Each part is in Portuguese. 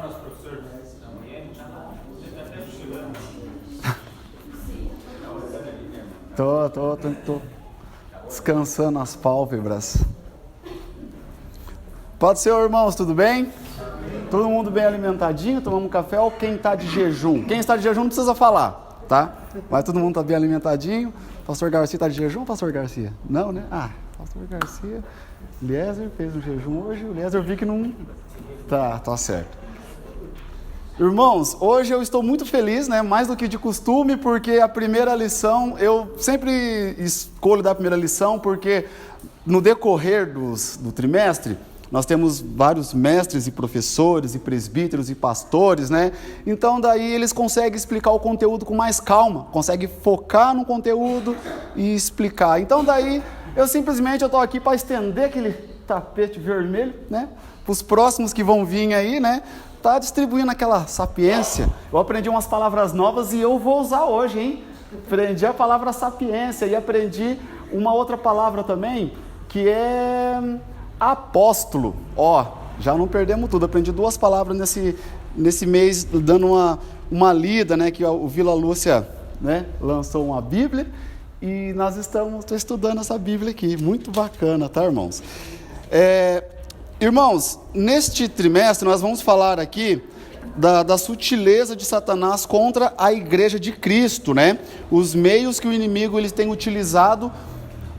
nosso professor da manhã, você está até cochilando. Tô descansando as pálpebras. Pode ser, irmãos, tudo bem? Todo mundo bem alimentadinho, tomamos um café, ou quem está de jejum? Quem está de jejum não precisa falar, tá? Mas todo mundo está bem alimentadinho. Pastor Garcia está de jejum, Pastor Garcia? Não, né? Pastor Garcia, Eliezer fez um jejum hoje, o Eliezer eu vi que não... Tá certo. Irmãos, hoje eu estou muito feliz, né? Mais do que de costume, porque a primeira lição, eu sempre escolho dar a primeira lição, porque no decorrer do trimestre, nós temos vários mestres e professores e presbíteros e pastores, né? Então daí eles conseguem explicar o conteúdo com mais calma, conseguem focar no conteúdo e explicar. Então daí eu estou aqui para estender aquele tapete vermelho, né? Para os próximos que vão vir aí, né? Tá distribuindo aquela sapiência. Eu aprendi umas palavras novas e eu vou usar hoje, hein? Aprendi a palavra sapiência e aprendi uma outra palavra também, que é apóstolo. Já não perdemos tudo. Aprendi duas palavras nesse mês, dando uma lida, né? Que o Vila Lúcia, né, lançou uma Bíblia e nós estamos estudando essa Bíblia aqui. Muito bacana, tá, irmãos? Irmãos, neste trimestre nós vamos falar aqui da sutileza de Satanás contra a igreja de Cristo, né? Os meios que o inimigo ele tem utilizado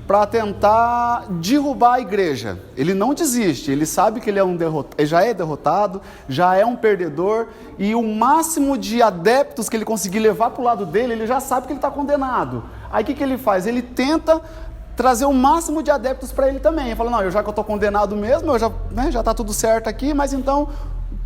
para tentar derrubar a igreja. Ele não desiste, ele sabe que ele já é derrotado, já é um perdedor, e o máximo de adeptos que ele conseguir levar para o lado dele, ele já sabe que ele está condenado. Aí o que ele faz? Ele tenta trazer o máximo de adeptos para ele também. Ele fala, não, já que eu estou condenado mesmo, já está tudo certo aqui, mas então,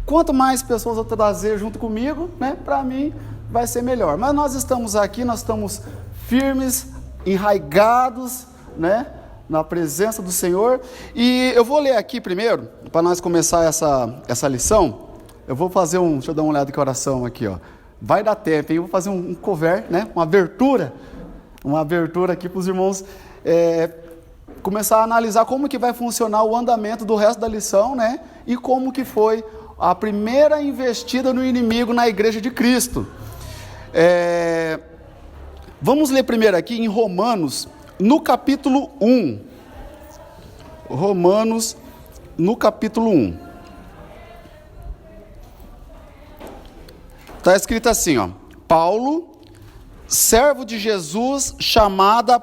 quanto mais pessoas eu trazer junto comigo, né, para mim vai ser melhor. Mas nós estamos aqui, nós estamos firmes, enraigados, né, na presença do Senhor. E eu vou ler aqui primeiro, para nós começar essa lição. Eu vou fazer deixa eu dar uma olhada que oração aqui, ó. Vai dar tempo, hein? Eu vou fazer um cover, né, uma abertura aqui para os irmãos começar a analisar como que vai funcionar o andamento do resto da lição, né? E como que foi a primeira investida no inimigo na igreja de Cristo. Vamos ler primeiro aqui em Romanos, no capítulo 1. Romanos, no capítulo 1. Está escrito assim, ó. Paulo, servo de Jesus, chamado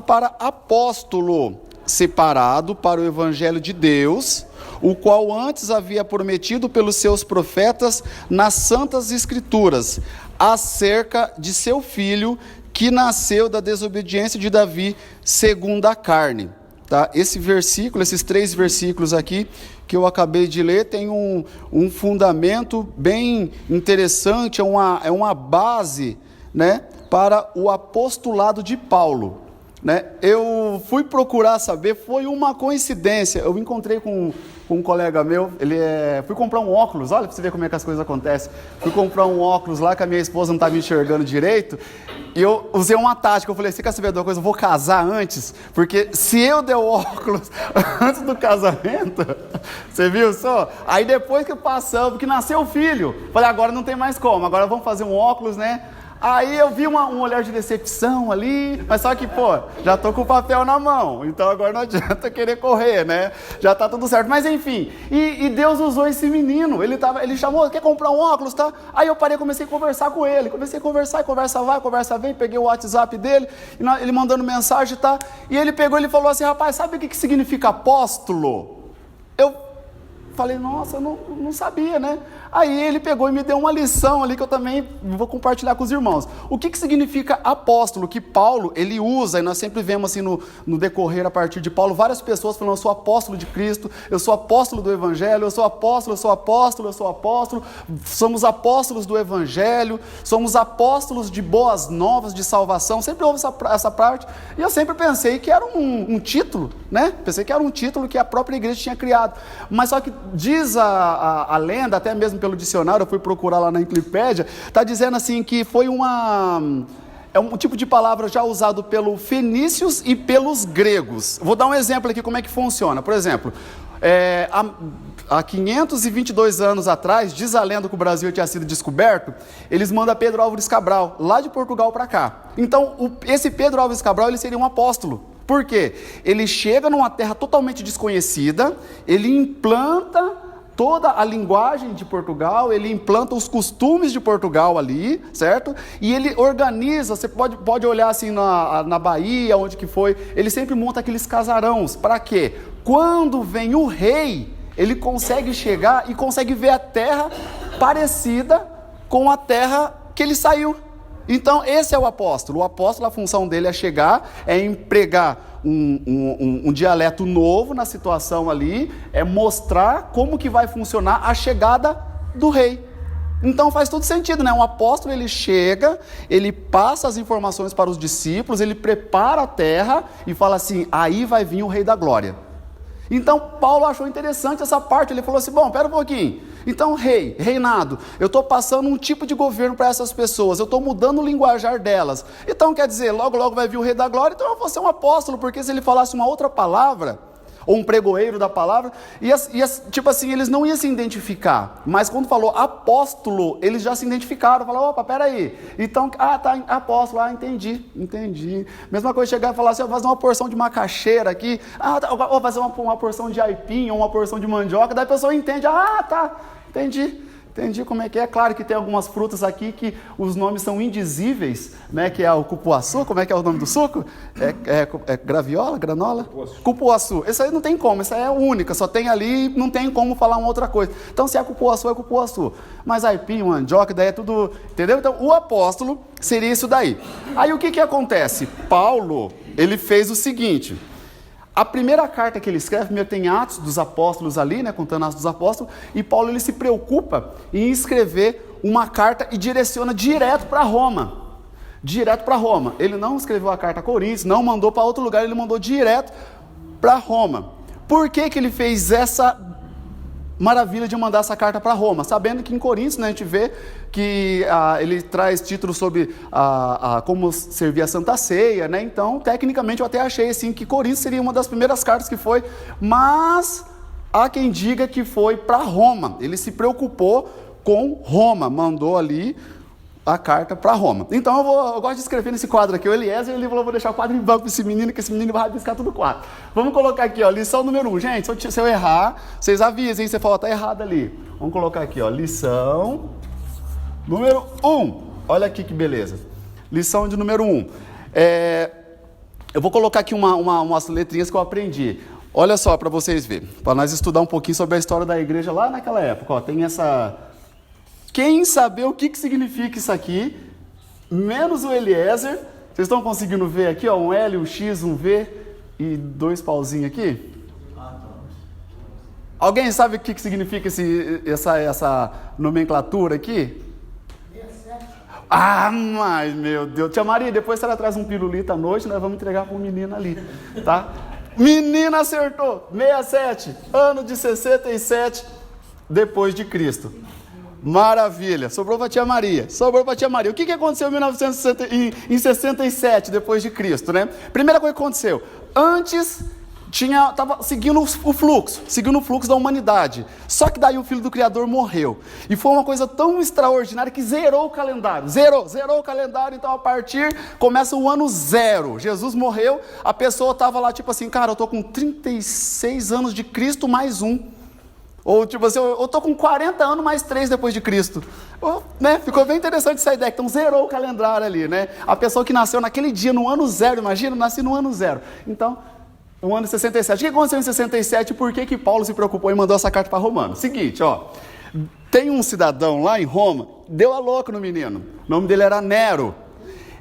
para apóstolo, separado para o evangelho de Deus, o qual antes havia prometido pelos seus profetas nas santas escrituras, acerca de seu filho, que nasceu da desobediência de Davi, segundo a carne. Tá? Esses 3 versículos aqui que eu acabei de ler tem um fundamento bem interessante, é uma base, né, para o apostolado de Paulo, né? Eu fui procurar saber, foi uma coincidência, eu me encontrei com um colega meu, fui comprar um óculos, olha para você ver como é que as coisas acontecem, fui comprar um óculos lá que a minha esposa não estava enxergando direito, e eu usei uma tática, eu falei, você quer saber de uma coisa, eu vou casar antes, porque se eu der o óculos antes do casamento, você viu só? Aí depois que passamos, que nasceu o filho, falei, agora não tem mais como, agora vamos fazer um óculos, né? Aí eu vi um olhar de decepção ali, mas só que, já tô com o papel na mão, então agora não adianta querer correr, né? Já tá tudo certo, mas enfim, e Deus usou esse menino, ele chamou, quer comprar um óculos, tá? Aí eu parei, comecei a conversar com ele, comecei a conversar, e conversa vai, conversa vem, peguei o WhatsApp dele, ele mandando mensagem, tá? E ele pegou, ele falou assim, rapaz, sabe o que significa apóstolo? Eu falei, nossa, eu não sabia, né? Aí ele pegou e me deu uma lição ali que eu também vou compartilhar com os irmãos. O que significa apóstolo? Que Paulo, ele usa, e nós sempre vemos assim no decorrer a partir de Paulo, várias pessoas falando, eu sou apóstolo de Cristo, eu sou apóstolo do Evangelho, eu sou apóstolo, somos apóstolos do Evangelho, somos apóstolos de boas novas, de salvação, sempre houve essa parte, e eu sempre pensei que era um título, né? Pensei que era um título que a própria igreja tinha criado, mas só que diz a lenda, até mesmo pelo dicionário, eu fui procurar lá na Enciclopédia, está dizendo assim que foi um tipo de palavra já usado pelos fenícios e pelos gregos. Vou dar um exemplo aqui como é que funciona. Por exemplo, há 522 anos atrás, diz a lenda que o Brasil tinha sido descoberto, eles mandam Pedro Álvares Cabral, lá de Portugal para cá. Então, esse Pedro Álvares Cabral, ele seria um apóstolo. Por quê? Ele chega numa terra totalmente desconhecida, ele implanta toda a linguagem de Portugal, ele implanta os costumes de Portugal ali, certo? E ele organiza, você pode olhar assim na Bahia, onde que foi, ele sempre monta aqueles casarões. Para quê? Quando vem o rei, ele consegue chegar e consegue ver a terra parecida com a terra que ele saiu. Então, esse é o apóstolo. O apóstolo, a função dele é chegar, é empregar um dialeto novo na situação ali, é mostrar como que vai funcionar a chegada do rei. Então faz todo sentido, né? Um apóstolo, ele chega, ele passa as informações para os discípulos, ele prepara a terra e fala assim, aí vai vir o rei da glória. Então Paulo achou interessante essa parte, ele falou assim, bom, pera um pouquinho, então reinado, eu estou passando um tipo de governo para essas pessoas, eu estou mudando o linguajar delas, então quer dizer, logo vai vir o rei da glória, então eu vou ser um apóstolo, porque se ele falasse uma outra palavra, ou um pregoeiro da palavra, tipo assim, eles não iam se identificar, mas quando falou apóstolo, eles já se identificaram, falaram, opa, peraí, então, tá, apóstolo, entendi, mesma coisa chegar e falar assim, vou fazer uma porção de macaxeira aqui, vou fazer uma porção de aipim, ou uma porção de mandioca, daí a pessoa entende, tá, entendi como é que é. Claro que tem algumas frutas aqui que os nomes são indizíveis, né? Que é o cupuaçu, como é que é o nome do suco? É graviola, granola? Cupuaçu. Esse aí não tem como, essa é única, só tem ali, não tem como falar uma outra coisa. Então se é cupuaçu. Mas aipim, mandioca, daí é tudo, entendeu? Então o apóstolo seria isso daí. Aí o que acontece? Paulo, ele fez o seguinte... A primeira carta que ele escreve, primeiro tem Atos dos Apóstolos ali, né, contando Atos dos Apóstolos, e Paulo ele se preocupa em escrever uma carta e direciona direto para Roma. Ele não escreveu a carta a Coríntios, não mandou para outro lugar, ele mandou direto para Roma. Por que ele fez essa maravilha de mandar essa carta para Roma? Sabendo que em Coríntios, né, a gente vê que ele traz títulos sobre como servir a Santa Ceia, né? Então, tecnicamente, eu até achei assim, que Coríntios seria uma das primeiras cartas que foi, mas há quem diga que foi para Roma. Ele se preocupou com Roma, mandou ali a carta para Roma. Então eu gosto de escrever nesse quadro aqui, o Eliezer, ele falou, vou deixar o quadro em branco para esse menino, que esse menino vai rabiscar tudo o quadro. Vamos colocar aqui, ó, lição número 1. Gente, se eu errar, vocês avisem, hein? Você fala, tá errado ali. Vamos colocar aqui, ó, lição número 1. Olha aqui que beleza. Lição de número 1. Eu vou colocar aqui umas letrinhas que eu aprendi. Olha só, para vocês verem, para nós estudar um pouquinho sobre a história da igreja lá naquela época. Ó, tem essa... Quem saber o que significa isso aqui, menos o Eliezer, vocês estão conseguindo ver aqui, ó, um L, um X, um V e 2 pauzinhos aqui? Alguém sabe o que significa essa nomenclatura aqui? Mas meu Deus, tia Maria, depois ela traz um pirulito à noite, nós vamos entregar para o menino ali, tá? Menina acertou, 67, ano de 67 depois de Cristo. Maravilha, sobrou para a tia Maria. O que aconteceu em 67 depois de Cristo, né? Primeira coisa que aconteceu, antes estava seguindo o fluxo da humanidade. Só que daí o Filho do Criador morreu. E foi uma coisa tão extraordinária que zerou o calendário. Zerou o calendário, então a partir começa o ano 0. Jesus morreu, a pessoa estava lá tipo assim, cara, eu estou com 36 anos de Cristo mais um. Ou tipo assim, eu estou com 40 anos mais 3 depois de Cristo. Né? Ficou bem interessante essa ideia. Então zerou o calendário ali, né? A pessoa que nasceu naquele dia, no ano 0, imagina, nasci no ano 0. Então, o ano 67. O que aconteceu em 67? Por que Paulo se preocupou e mandou essa carta para Romanos? Seguinte, ó. Tem um cidadão lá em Roma, deu a louca no menino. O nome dele era Nero.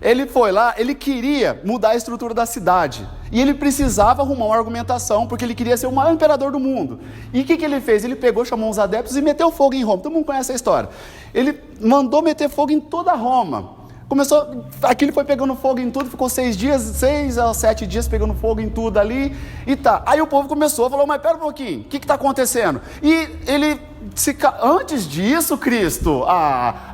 Ele foi lá, ele queria mudar a estrutura da cidade. E ele precisava arrumar uma argumentação, porque ele queria ser o maior imperador do mundo. E o que ele fez? Ele pegou, chamou uns adeptos e meteu fogo em Roma. Todo mundo conhece a história. Ele mandou meter fogo em toda Roma. Aquilo foi pegando fogo em tudo, ficou 6 a 7 dias pegando fogo em tudo ali. E tá. Aí o povo começou, falou, mas pera um pouquinho, o que está acontecendo? E ele antes disso, Cristo,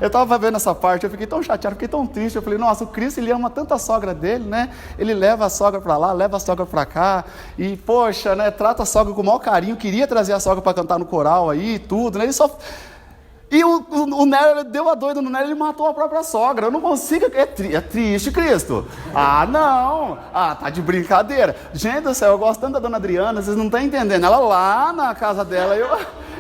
eu estava vendo essa parte, eu fiquei tão chateado, fiquei tão triste, eu falei, nossa, o Cristo, ele ama tanto a sogra dele, né, ele leva a sogra para lá, leva a sogra para cá, e poxa, né, trata a sogra com o maior carinho, queria trazer a sogra para cantar no coral aí, tudo, né, ele só... E o Nero deu a doida no Nero, ele matou a própria sogra. Eu não consigo. É triste, Cristo. Não. Tá de brincadeira. Gente do céu, eu gosto tanto da dona Adriana, vocês não estão entendendo. Ela lá na casa dela,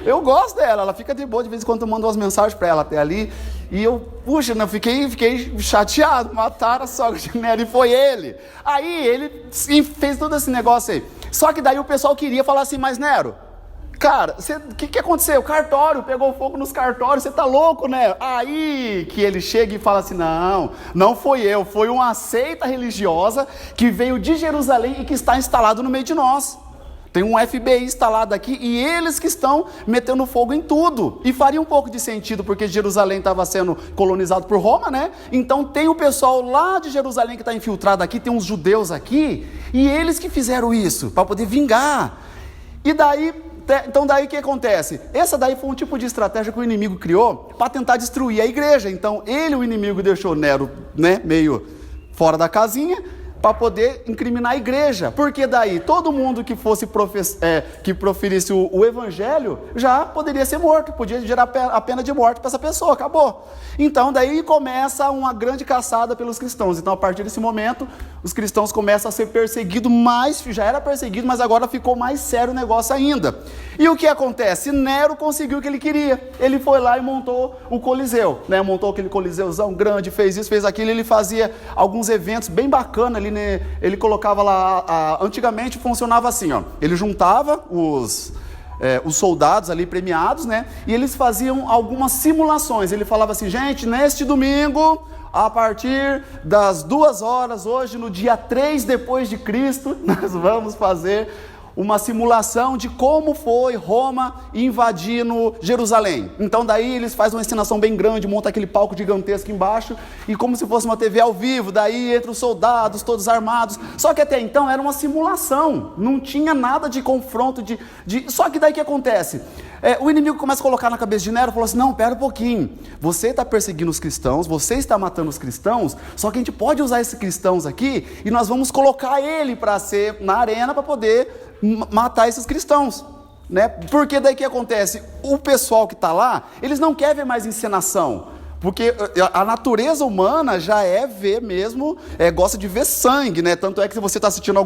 eu gosto dela. Ela fica de boa, de vez em quando eu mando umas mensagens para ela até ali. E eu, puxa, né, fiquei chateado. Mataram a sogra de Nero e foi ele. Aí ele fez todo esse negócio aí. Só que daí o pessoal queria falar assim, mas Nero, cara, o que aconteceu? O cartório, pegou fogo nos cartórios, você tá louco, né? Aí que ele chega e fala assim, não foi eu, foi uma seita religiosa que veio de Jerusalém e que está instalado no meio de nós. Tem um FBI instalado aqui e eles que estão metendo fogo em tudo. E faria um pouco de sentido, porque Jerusalém estava sendo colonizado por Roma, né? Então tem o pessoal lá de Jerusalém que está infiltrado aqui, tem uns judeus aqui, e eles que fizeram isso, para poder vingar. E daí... Então daí o que acontece? Essa daí foi um tipo de estratégia que o inimigo criou para tentar destruir a igreja. Então o inimigo deixou Nero, né, meio fora da casinha, para poder incriminar a igreja. Porque daí todo mundo que fosse que proferisse o evangelho já poderia ser morto, podia gerar a pena de morte para essa pessoa, acabou. Então daí começa uma grande caçada pelos cristãos. Então a partir desse momento os cristãos começam a ser perseguidos, já era perseguido, mas agora ficou mais sério o negócio ainda. E o que acontece? Nero conseguiu o que ele queria. Ele foi lá e montou o Coliseu, né? Montou aquele Coliseuzão grande, fez isso, fez aquilo. Ele fazia alguns eventos bem bacanas ali, né? Ele colocava lá, antigamente funcionava assim, ó. Ele juntava os soldados ali premiados, né? E eles faziam algumas simulações. Ele falava assim, gente, neste domingo, a partir das 2 horas, hoje no dia 3 depois de Cristo, nós vamos fazer uma simulação de como foi Roma invadindo Jerusalém. Então daí eles fazem uma encenação bem grande, montam aquele palco gigantesco embaixo, e como se fosse uma TV ao vivo, daí entre os soldados, todos armados. Só que até então era uma simulação, não tinha nada de confronto, só que daí o que acontece? O inimigo começa a colocar na cabeça de Nero, falou assim, não, pera um pouquinho, você está perseguindo os cristãos, você está matando os cristãos, só que a gente pode usar esses cristãos aqui, e nós vamos colocar ele para ser na arena, para poder matar esses cristãos, né? Porque daí o que acontece? O pessoal que está lá, eles não querem ver mais encenação, porque a natureza humana já ver mesmo, gosta de ver sangue, né? Tanto é que se você está assistindo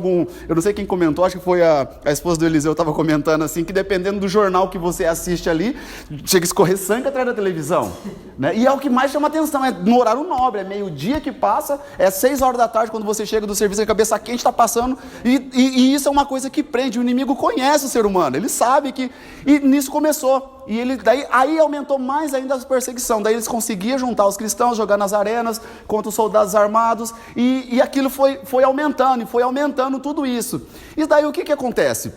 eu não sei quem comentou, acho que foi a esposa do Eliseu, estava comentando assim, que dependendo do jornal que você assiste ali, chega a escorrer sangue atrás da televisão, né? E é o que mais chama atenção, no horário nobre, meio-dia que passa, 6 horas da tarde, quando você chega do serviço, a cabeça quente está passando, e isso é uma coisa que prende. O inimigo conhece o ser humano, ele sabe que... E nisso começou. E aí aumentou mais ainda a perseguição. Daí eles conseguiam juntar os cristãos, jogar nas arenas contra os soldados armados, e aquilo foi aumentando, e foi aumentando tudo isso. E daí o que acontece?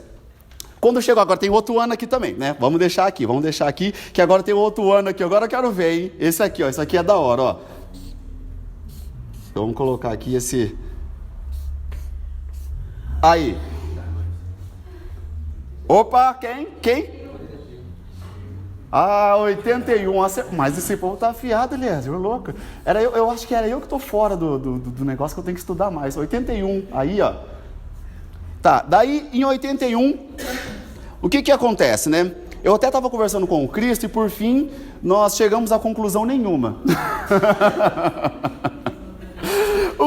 Quando chegou, agora tem outro ano aqui também, né? Vamos deixar aqui, que agora tem outro ano aqui. Agora eu quero ver, hein? Esse aqui, ó, esse aqui é da hora, ó. Vamos colocar aqui esse... Aí. Opa, quem? 81, mas esse povo tá afiado, Eliezer, louco. Eu acho que era eu que tô fora do negócio, que eu tenho que estudar mais. 81, aí ó. Tá, daí em 81, o que acontece, né? Eu até estava conversando com o Cristo e por fim nós chegamos a conclusão nenhuma.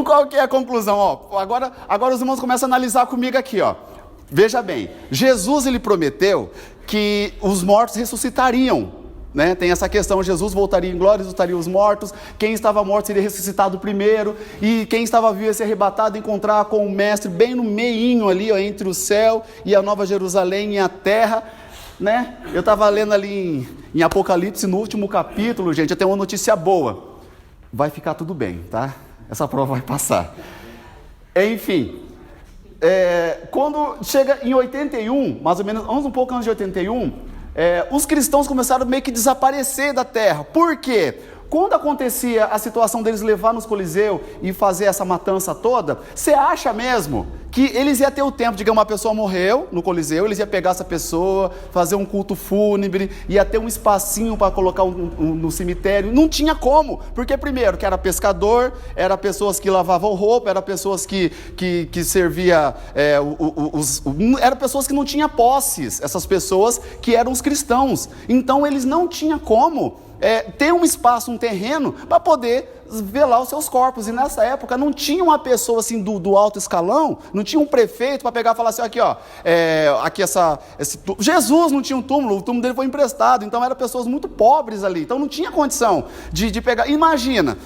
Qual que é a conclusão? Ó, agora os irmãos começam a analisar comigo aqui, ó. Veja bem, Jesus ele prometeu que os mortos ressuscitariam, né? Tem essa questão, Jesus voltaria em glória, ressuscitaria os mortos, quem estava morto seria ressuscitado primeiro, e quem estava vivo ia ser arrebatado, encontrar com o mestre bem no meinho ali, ó, entre o céu e a Nova Jerusalém e a terra, né? Eu estava lendo ali em Apocalipse, no último capítulo, gente, eu tenho uma notícia boa, vai ficar tudo bem, tá? Essa prova vai passar. Enfim... quando chega em 81, mais ou menos, um pouco antes de 81, os cristãos começaram meio que desaparecer da terra. Por quê? quando acontecia a situação deles levar nos Coliseu e fazer essa matança toda, você acha mesmo que eles iam ter o tempo de que uma pessoa morreu no Coliseu, eles iam pegar essa pessoa, fazer um culto fúnebre, ia ter um espacinho para colocar no cemitério? Não tinha como, porque primeiro que era pescador, era pessoas que lavavam roupa, era pessoas que servia, eram pessoas que não tinham posses, essas pessoas que eram os cristãos. Então eles não tinham como ter um espaço, um terreno para poder velar os seus corpos. E nessa época não tinha uma pessoa assim do alto escalão, não tinha um prefeito para pegar e falar assim, aqui ó, Jesus não tinha um túmulo, o túmulo dele foi emprestado, então eram pessoas muito pobres ali, então não tinha condição de pegar. Imagina,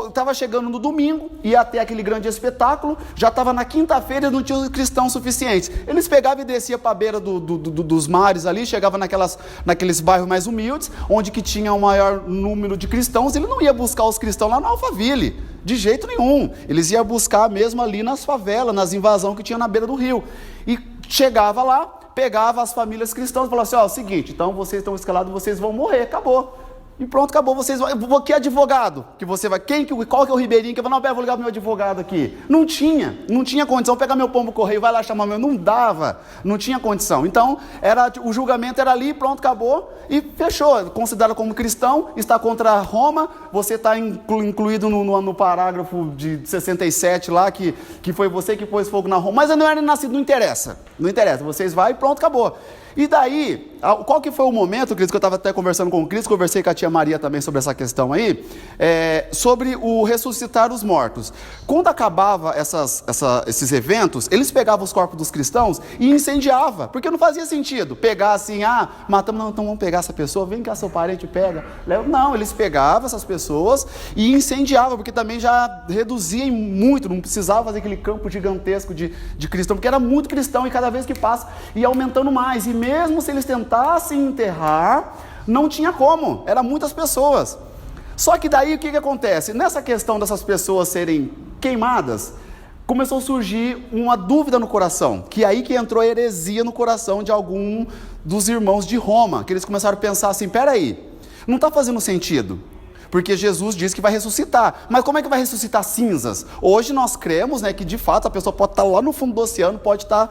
estava chegando no domingo, ia até aquele grande espetáculo, já estava na quinta-feira e não tinha cristãos suficientes. Eles pegavam e desciam para a beira dos mares ali, chegavam naqueles bairros mais humildes, onde que tinha um maior número de cristãos. Ele não ia buscar os cristãos lá na Alphaville, de jeito nenhum. Eles iam buscar mesmo ali nas favelas, nas invasões que tinha na beira do rio. E chegava lá, pegava as famílias cristãs e falava assim, ó, é o seguinte, então vocês estão escalados, vocês vão morrer, acabou. E pronto, acabou, vocês vão... Que advogado? Que você vai... Qual que é o ribeirinho que vai... Não, vou ligar pro meu advogado aqui. Não tinha condição. Pegar meu pombo correio, vai lá chamar meu... Não dava, não tinha condição. Então, o julgamento era ali, pronto, acabou e fechou. Considerado como cristão, está contra Roma, você está incluído no parágrafo de 67 lá, que foi você que pôs fogo na Roma. Mas eu não era nascido, não interessa. Não interessa, vocês vão e pronto, acabou. E daí, qual que foi o momento, Cris, que eu estava até conversando com o Cris, conversei com a tia Maria também sobre essa questão aí, sobre o ressuscitar os mortos. Quando acabava esses eventos, eles pegavam os corpos dos cristãos e incendiavam, porque não fazia sentido pegar assim, matamos, não, então vamos pegar essa pessoa, vem cá seu parente, pega. Não, eles pegavam essas pessoas e incendiavam, porque também já reduzia muito, não precisava fazer aquele campo gigantesco de cristão, porque era muito cristão e cada vez que passa ia aumentando mais. E mesmo se eles tentassem enterrar, não tinha como, eram muitas pessoas. Só que daí o que acontece? Nessa questão dessas pessoas serem queimadas, começou a surgir uma dúvida no coração, que aí que entrou a heresia no coração de algum dos irmãos de Roma, que eles começaram a pensar assim, peraí, não está fazendo sentido. Porque Jesus disse que vai ressuscitar. Mas como é que vai ressuscitar cinzas? Hoje nós cremos, que de fato a pessoa pode estar lá no fundo do oceano, pode estar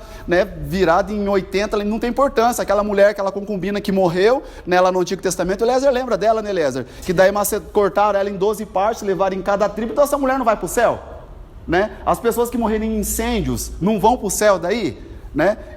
virada em 80, não tem importância. Aquela mulher, aquela concubina que morreu lá no Antigo Testamento, Eliezer lembra dela, né, Eliezer? Que daí cortaram ela em 12 partes, levaram em cada tribo, então essa mulher não vai para o céu? As pessoas que morreram em incêndios não vão para o céu daí?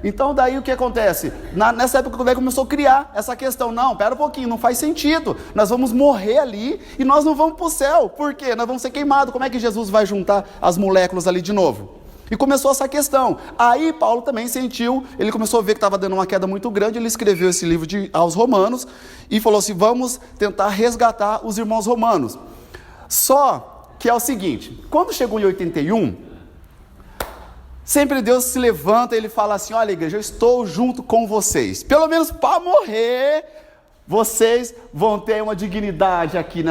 Então daí o que acontece? Nessa época daí começou a criar essa questão, não, pera um pouquinho, não faz sentido, nós vamos morrer ali e nós não vamos para o céu, por quê? Nós vamos ser queimados, como é que Jesus vai juntar as moléculas ali de novo? E começou essa questão. Aí Paulo também sentiu, ele começou a ver que estava dando uma queda muito grande, ele escreveu esse livro aos Romanos e falou assim, vamos tentar resgatar os irmãos romanos. Só que é o seguinte, quando chegou em 81, sempre Deus se levanta e Ele fala assim, olha igreja, eu estou junto com vocês. Pelo menos para morrer, vocês vão ter uma dignidade aqui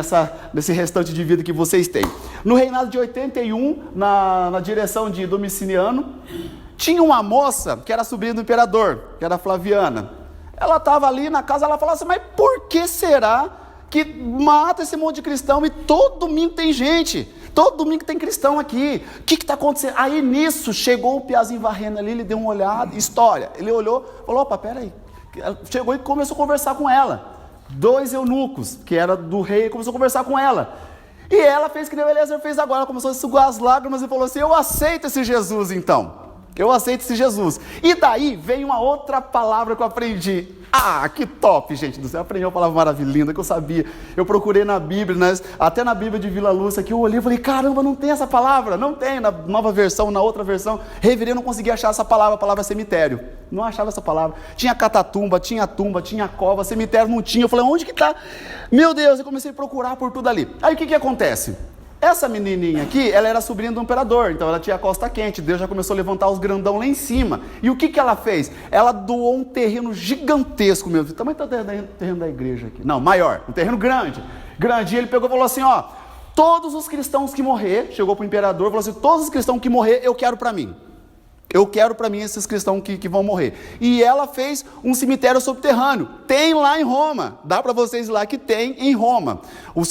nesse restante de vida que vocês têm. No reinado de 81, na direção de Domiciano, tinha uma moça que era sobrinha do imperador, que era Flaviana. Ela estava ali na casa, ela falava assim, mas por que será que mata esse monte de cristão e todo domingo tem gente? Todo domingo tem cristão aqui. O que está acontecendo? Aí nisso chegou o Piazinho varrendo ali, ele deu uma olhada, história. Ele olhou, falou, opa, peraí. Chegou e começou a conversar com ela. 2 eunucos, que era do rei, começou a conversar com ela. E ela fez que nem o Eliezer fez agora, começou a sugar as lágrimas e falou assim, eu aceito esse Jesus então. Eu aceito esse Jesus. E daí vem uma outra palavra que eu aprendi. Que top, gente do céu. Eu aprendi uma palavra maravilhosa que eu sabia. Eu procurei na Bíblia, até na Bíblia de Vila Lúcia, que eu olhei e falei, caramba, não tem essa palavra. Não tem, na nova versão, na outra versão. Revirei, não conseguia achar essa palavra, a palavra cemitério. Não achava essa palavra. Tinha catatumba, tinha tumba, tinha cova, cemitério não tinha. Eu falei, onde que está? Meu Deus, eu comecei a procurar por tudo ali. Aí o que acontece? Essa menininha aqui, ela era sobrinha do imperador, então ela tinha a costa quente, Deus já começou a levantar os grandão lá em cima. E o que ela fez? Ela doou um terreno gigantesco mesmo, também está o terreno da igreja aqui, não, maior, um terreno grande, e ele pegou e falou assim, todos os cristãos que morrer, chegou para o imperador, falou assim, todos os cristãos que morrer, eu quero para mim. Eu quero para mim esses cristãos que vão morrer. E ela fez um cemitério subterrâneo. Tem lá em Roma. Dá para vocês ir lá que tem em Roma. Um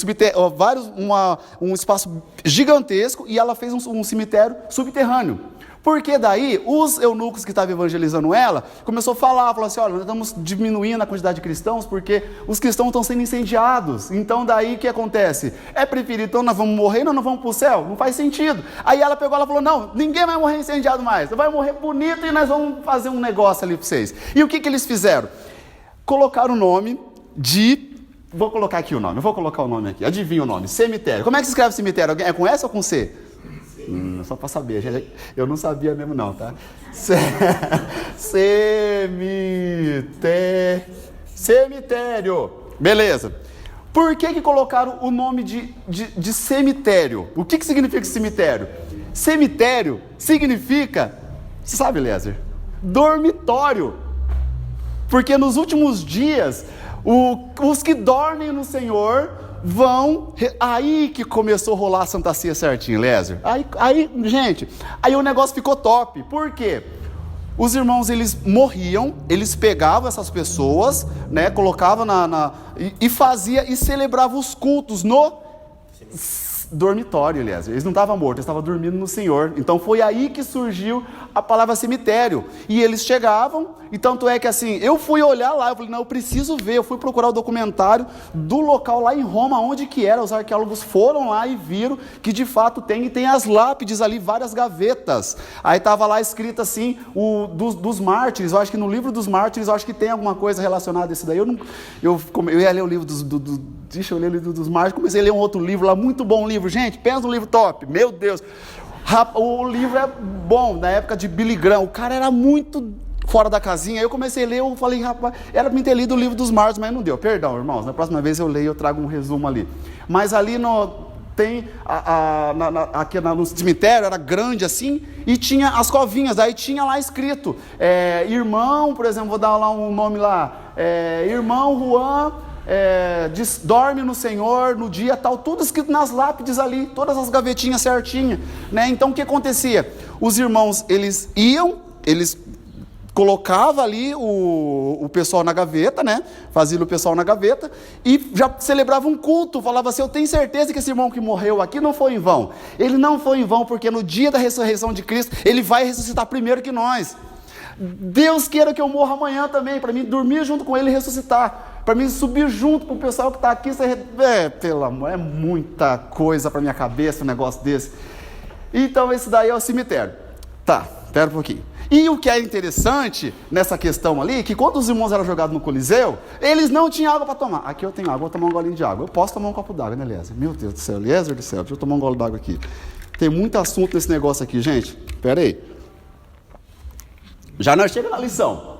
espaço gigantesco, e ela fez um cemitério subterrâneo. Porque daí, os eunucos que estavam evangelizando ela, falou assim, olha, nós estamos diminuindo a quantidade de cristãos, porque os cristãos estão sendo incendiados. Então daí, o que acontece? É preferir, então nós vamos morrer, nós não vamos para o céu? Não faz sentido. Aí ela falou, não, ninguém vai morrer incendiado mais, vai morrer bonito e nós vamos fazer um negócio ali para vocês. E o que eles fizeram? Colocaram o nome de... Vou colocar aqui o nome, eu vou colocar o nome aqui, adivinha o nome, cemitério. Como é que se escreve cemitério? É com S ou com C? Só para saber, eu não sabia mesmo não, tá? Cemitério. Beleza. Por que colocaram o nome de cemitério? O que significa cemitério? Cemitério significa, você sabe, Lézer? Dormitório. Porque nos últimos dias, os que dormem no Senhor vão... Aí que começou a rolar a Santa Ceia certinho, Lézer. Gente, aí o negócio ficou top. Por quê? Os irmãos, eles morriam, eles pegavam essas pessoas, né, colocavam e fazia e celebrava os cultos no dormitório, aliás. Eles não estavam mortos, eles estavam dormindo no Senhor. Então foi aí que surgiu a palavra cemitério. E eles chegavam, e tanto é que assim, eu fui olhar lá, eu falei, não, eu preciso ver. Eu fui procurar o documentário do local lá em Roma, onde que era. Os arqueólogos foram lá e viram que de fato tem, e tem as lápides ali, várias gavetas. Aí estava lá escrito assim, dos mártires. Eu acho que no livro dos mártires, eu acho que tem alguma coisa relacionada a isso daí. Eu ia ler o livro deixa eu ler o livro dos mártires, comecei a ler um outro livro lá, muito bom livro, gente, pensa no livro top, meu Deus, o livro é bom, na época de Billy Graham, o cara era muito fora da casinha, aí eu comecei a ler, eu falei, rapaz, era para ter lido o livro dos mártires, mas não deu, perdão, irmãos, na próxima vez eu leio, eu trago um resumo ali, mas ali tem, aqui no cemitério, era grande assim, e tinha as covinhas, aí tinha lá escrito, irmão, por exemplo, vou dar lá um nome lá, irmão Juan, dorme no Senhor, no dia tal, tudo escrito nas lápides ali, todas as gavetinhas certinhas, né? Então o que acontecia? Os irmãos, eles colocavam ali o pessoal na gaveta, né? Faziam o pessoal na gaveta e já celebravam um culto, falava assim, eu tenho certeza que esse irmão que morreu aqui não foi em vão. Ele não foi em vão, porque no dia da ressurreição de Cristo, ele vai ressuscitar primeiro que nós. Deus queira que eu morra amanhã também, para mim dormir junto com ele e ressuscitar, para mim subir junto com o pessoal que está aqui. Pelo amor, é muita coisa para minha cabeça um negócio desse. Então esse daí é o cemitério. Tá, espera um pouquinho. E o que é interessante nessa questão ali, que quando os irmãos eram jogados no Coliseu, eles não tinham água para tomar. Aqui eu tenho água, vou tomar um golinho de água. Eu posso tomar um copo d'água, né, Lézer? Meu Deus do céu, Lézer do céu, deixa eu tomar um gole d'água aqui. Tem muito assunto nesse negócio aqui, gente. Espera aí. Já nós chegamos na lição.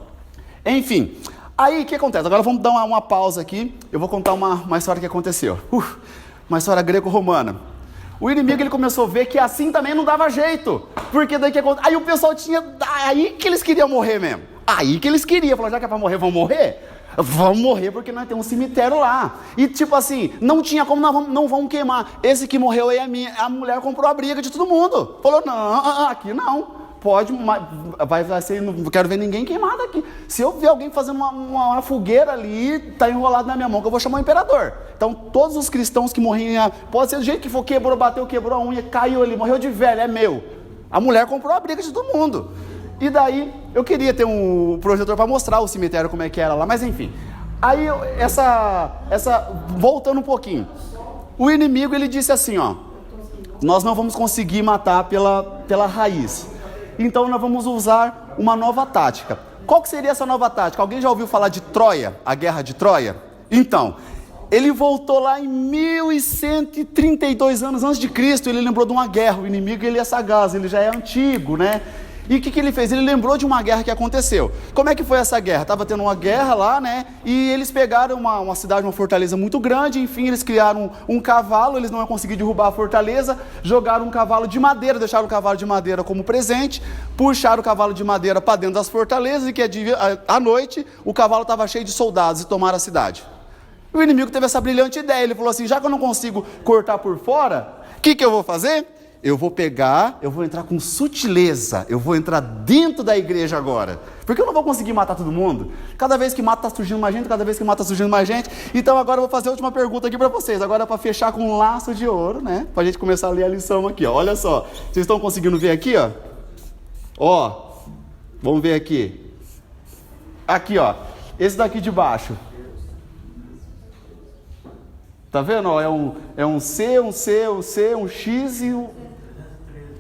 Enfim, aí o que acontece? Agora vamos dar uma pausa aqui. Eu vou contar uma história que aconteceu. Uma história greco-romana. O inimigo, ele começou a ver que assim também não dava jeito. Porque daí que acontece? Aí o pessoal tinha... Aí que eles queriam morrer mesmo. Aí que eles queriam. Falou, já que é para morrer, vamos morrer? Vamos morrer porque nós temos um cemitério lá. E tipo assim, não tinha como, não vamos queimar. Esse que morreu aí é minha. A mulher comprou a briga de todo mundo. Falou, não, aqui não. Pode, vai ser, não quero ver ninguém queimado aqui. Se eu ver alguém fazendo uma fogueira ali, tá enrolado na minha mão, que eu vou chamar o imperador. Então, todos os cristãos que morriam, pode ser do jeito que for, quebrou, bateu, quebrou a unha, caiu ali, morreu de velho, é meu. A mulher comprou a briga de todo mundo. E daí, eu queria ter um projetor para mostrar o cemitério, como é que era lá, mas enfim. Aí, voltando um pouquinho, o inimigo, ele disse assim, ó, nós não vamos conseguir matar pela raiz. Então nós vamos usar uma nova tática. Qual que seria essa nova tática? Alguém já ouviu falar de Troia? A guerra de Troia? Então, ele voltou lá em 1132 anos antes de Cristo, ele lembrou de uma guerra. O inimigo, ele é sagaz, ele já é antigo, né? E o que ele fez? Ele lembrou de uma guerra que aconteceu. Como é que foi essa guerra? Estava tendo uma guerra lá, né? E eles pegaram uma cidade, uma fortaleza muito grande. Enfim, eles criaram um cavalo. Eles não iam conseguir derrubar a fortaleza. Jogaram um cavalo de madeira, deixaram o cavalo de madeira como presente. Puxaram o cavalo de madeira para dentro das fortalezas. E que à noite, o cavalo estava cheio de soldados e tomaram a cidade. O inimigo teve essa brilhante ideia. Ele falou assim, já que eu não consigo cortar por fora, o que eu vou fazer? eu vou entrar com sutileza, eu vou entrar dentro da igreja agora, porque eu não vou conseguir matar todo mundo. Cada vez que mata está surgindo mais gente, cada vez que mata está surgindo mais gente. Então agora eu vou fazer a última pergunta aqui para vocês, agora é para fechar com um laço de ouro, né? Para a gente começar a ler a lição aqui, ó. Olha só, vocês estão conseguindo ver aqui, ó? Ó, vamos ver aqui. Aqui, ó, esse daqui de baixo. Tá vendo? Ó, é um C, um X e um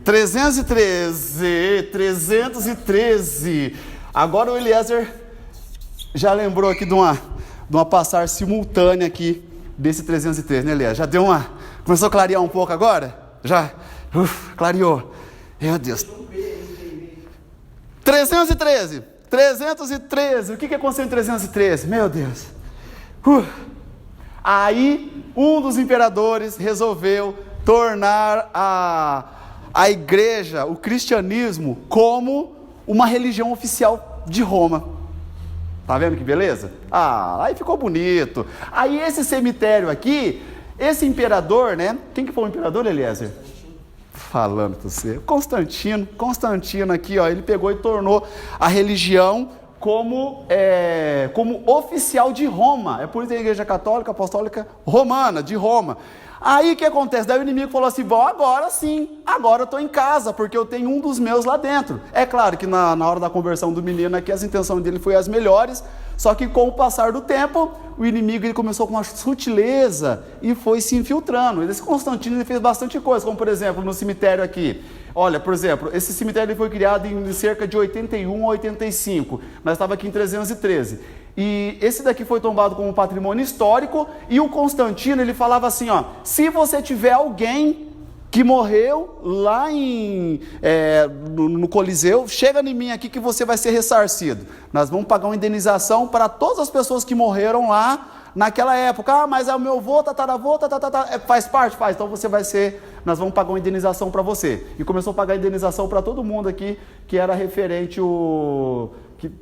313. Agora o Eliezer já lembrou aqui de uma passagem simultânea aqui desse 313, né, Eliezer? Já deu começou a clarear um pouco agora? Já? Clareou. Meu Deus. 313. O que aconteceu em 313? Meu Deus. Aí, um dos imperadores resolveu tornar a igreja, o cristianismo, como uma religião oficial de Roma. Tá vendo que beleza? Aí ficou bonito. Aí esse cemitério aqui, esse imperador, né? Quem que foi o imperador, Eliezer? Falando para você. Constantino aqui, ó, ele pegou e tornou a religião como oficial de Roma. É por isso que a igreja católica, apostólica, romana, de Roma. Aí o que acontece? Daí o inimigo falou assim, bom, agora sim, agora eu estou em casa, porque eu tenho um dos meus lá dentro. É claro que na hora da conversão do menino aqui, as intenções dele foram as melhores, só que com o passar do tempo, o inimigo ele começou com uma sutileza e foi se infiltrando. Esse Constantino ele fez bastante coisa, como por exemplo, no cemitério aqui. Olha, por exemplo, esse cemitério ele foi criado em cerca de 81 a 85. Nós estávamos aqui em 313. E esse daqui foi tombado como patrimônio histórico. E o Constantino, ele falava assim, ó, se você tiver alguém que morreu lá no Coliseu, chega em mim aqui que você vai ser ressarcido. Nós vamos pagar uma indenização para todas as pessoas que morreram lá naquela época. Mas é o meu avô, tataravô, faz parte? Faz. Então nós vamos pagar uma indenização para você. E começou a pagar indenização para todo mundo aqui, que era referente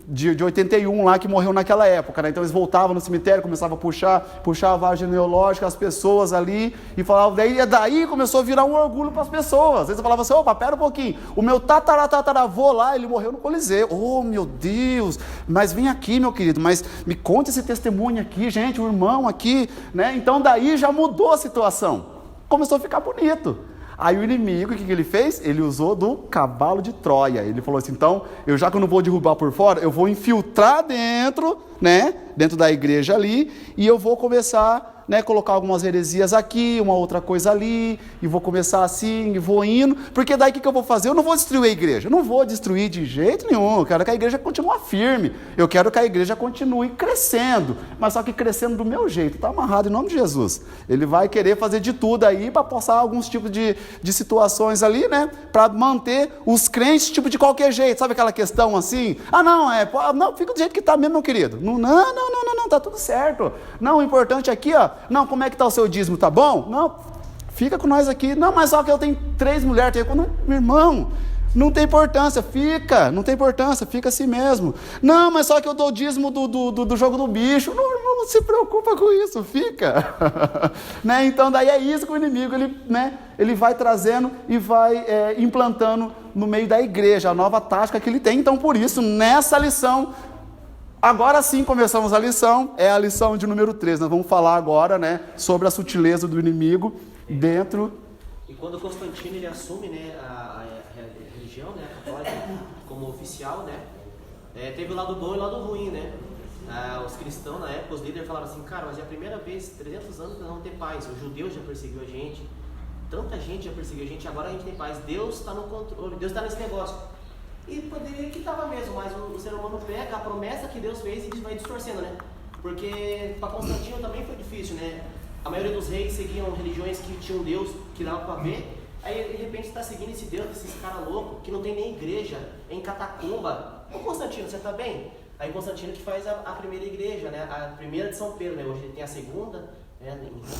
de 81 lá, que morreu naquela época, né? Então eles voltavam no cemitério, começavam a puxar a vara genealógica, as pessoas ali, e falavam, daí começou a virar um orgulho para as pessoas. Eles falavam assim, opa, pera um pouquinho, o meu tataravô lá, ele morreu no Coliseu. Oh, meu Deus, mas vem aqui, meu querido, mas me conte esse testemunho aqui, gente, o irmão aqui, né? Então daí já mudou a situação, começou a ficar bonito. Aí o inimigo, o que ele fez? Ele usou do cavalo de Troia. Ele falou assim, então, já que eu não vou derrubar por fora, eu vou infiltrar dentro, né? Dentro da igreja ali, e eu vou começar, né? Colocar algumas heresias aqui, uma outra coisa ali, e vou começar assim, e vou indo, porque daí o que eu vou fazer? Eu não vou destruir a igreja, eu não vou destruir de jeito nenhum, eu quero que a igreja continue firme, eu quero que a igreja continue crescendo, mas só que crescendo do meu jeito, está amarrado em nome de Jesus. Ele vai querer fazer de tudo aí, para passar alguns tipos de situações ali, né? Para manter os crentes, tipo, de qualquer jeito, sabe aquela questão assim? Não, fica do jeito que está mesmo, meu querido. Não, tá tudo certo. Não, o importante aqui, ó, não, como é que tá o seu dízimo, tá bom? Não, fica com nós aqui. Não, mas só que eu tenho 3 mulheres. Não, meu irmão, não tem importância, fica assim mesmo. Não, mas só que eu dou o dízimo do jogo do bicho. Não, irmão, não se preocupa com isso, fica. Né? Então daí é isso que o inimigo, ele vai trazendo e vai implantando no meio da igreja, a nova tática que ele tem. Então por isso, nessa lição, agora sim começamos a lição, é a lição de número 3. Nós vamos falar agora, né, sobre a sutileza do inimigo dentro. E quando Constantino ele assume, né, a religião, né, a católica, como oficial, né, teve o lado bom e o lado ruim, né. Os cristãos na época, os líderes falaram assim, cara, mas é a primeira vez, 300 anos que nós não ter paz. O judeu já perseguiu a gente, tanta gente já perseguiu a gente, agora a gente tem paz. Deus está no controle, Deus está nesse negócio. E poderia que estava mesmo, mas o ser humano pega a promessa que Deus fez e vai distorcendo, né? Porque para Constantino também foi difícil, né? A maioria dos reis seguiam religiões que tinham Deus, que dava para ver. Aí de repente você está seguindo esse Deus, esses caras loucos, que não tem nem igreja, é em catacumba. Ô Constantino, você está bem? Aí Constantino que faz a primeira igreja, né? A primeira de São Pedro, né? Hoje ele tem a segunda, né?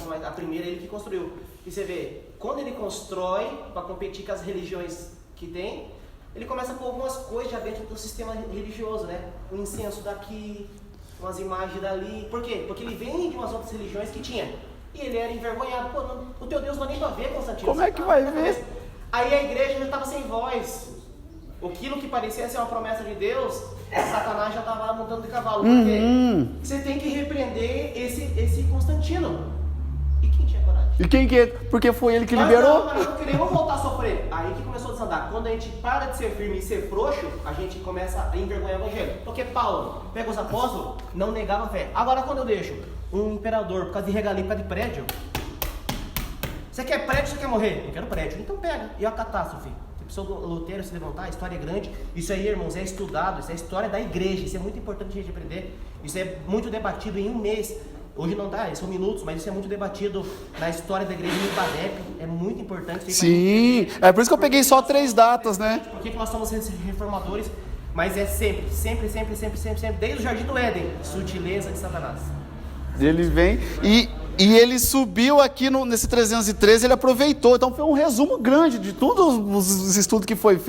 Mas a primeira ele que construiu. E você vê, quando ele constrói para competir com as religiões que tem, ele começa a pôr algumas coisas já dentro do sistema religioso, né? Um incenso daqui, umas imagens dali. Por quê? Porque ele vem de umas outras religiões que tinha. E ele era envergonhado. Pô, o teu Deus não é nem para ver, Constantino. Como é que vai ver? Aí a igreja já estava sem voz. Aquilo que parecia ser uma promessa de Deus, Satanás já estava montando de cavalo. Porque você tem que repreender esse Constantino. E quem tinha coragem? E quem que... Porque foi ele que liberou? Mas não queremos voltar a sofrer. Aí que começou a desandar. Quando a gente para de ser firme e ser frouxo, a gente começa a envergonhar o evangelho. Porque Paulo pega os apóstolos, não negava a fé. Agora quando eu deixo um imperador por causa de regalia, por causa de prédio, você quer prédio, você quer morrer? Eu quero prédio. Então pega. E a catástrofe. Se Lutero se levantar, a história é grande. Isso aí, irmãos, é estudado. Isso é a história da igreja. Isso é muito importante a gente aprender. Isso é muito debatido em um mês. Hoje não dá, são minutos, mas isso é muito debatido na história da igreja no IBADEP. É muito importante. Sim, é por isso que eu peguei só 3 datas, né? Por que nós somos reformadores? Mas é sempre, desde o Jardim do Éden, sutileza de Satanás. Ele vem e ele subiu aqui nesse 313, ele aproveitou. Então foi um resumo grande de todos os estudos que foi feito.